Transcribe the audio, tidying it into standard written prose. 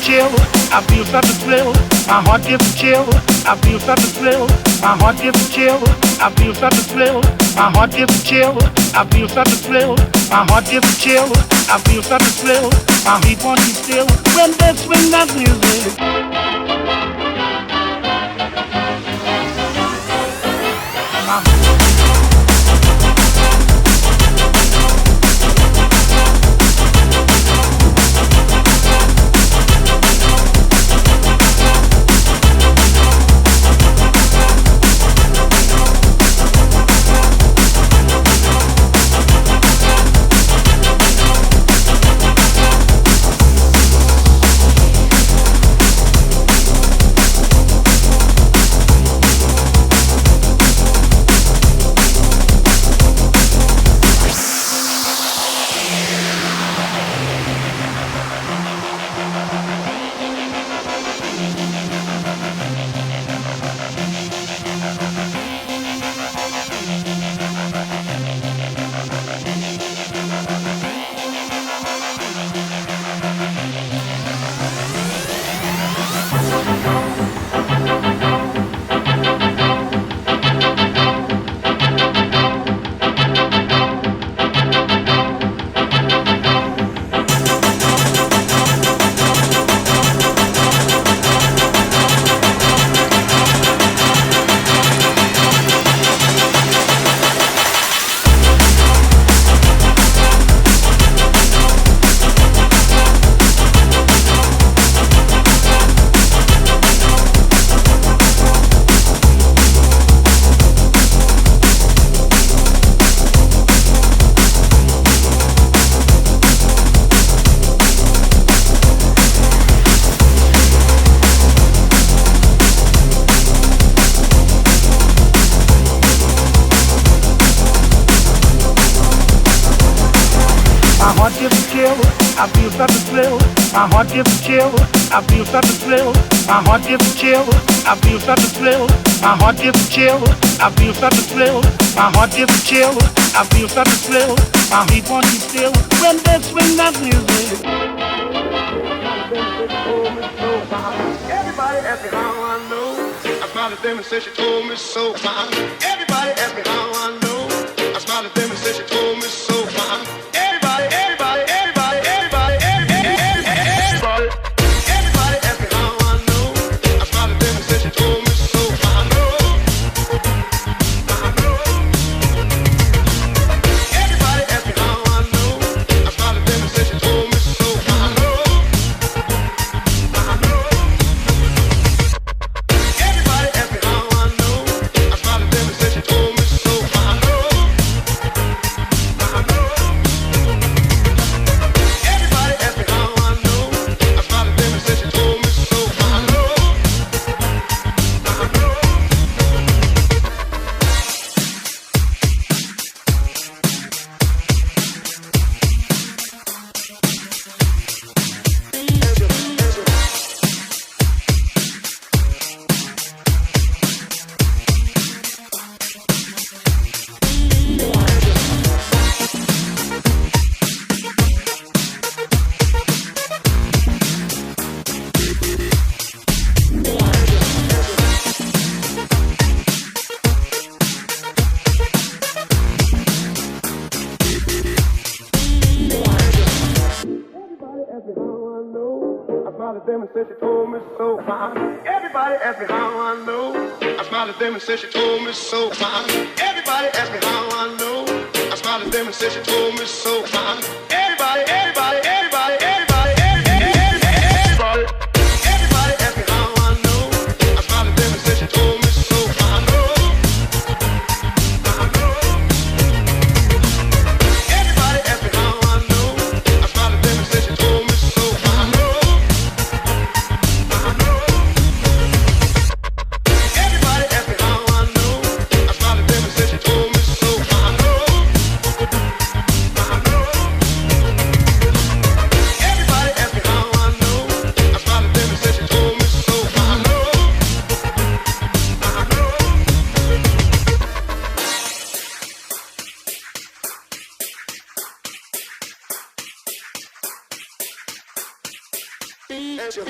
chill. I feel such a thrill. My heart gives a chill. I feel such a thrill. My heart gives a chill. I feel such a thrill. My heart gives a chill. I feel such a thrill. My heart gives a chill. I feel such a thrill. My heat wants you still when they swing that music. I feel such a thrill. My heart gives a chill. I feel such a thrill. My heart gives a chill. I feel such a thrill. My heart gives a chill. I feel such a thrill. My heart gives a chill. I feel such a thrill. My heat wants you still when they swing that music. Everybody ask me how I know. I smiled at them and said she told me so. Everybody ask me how I know. I smiled at them and said she told me so. Everybody, everybody, everybody, everybody, everybody, everybody. Everybody ask me how I know. I smiled at them and said she told me so. I know. Everybody ask me how I know. I smiled at them and said she told me so. I know. Everybody ask me how I know. I smiled at them and said she told me so. I know. Them and said she told me so. Everybody asked me how I know. I smiled at them and said she told me so. Everybody asked me how I know. I smiled at them and said she told me so. Everybody, everybody, everybody, everybody, everybody. Everybody asked me how I know. I smiled at them and said she told me so. I know. Everybody asked me how I know. I smiled at them and said she told me so. I know. I know. Angel.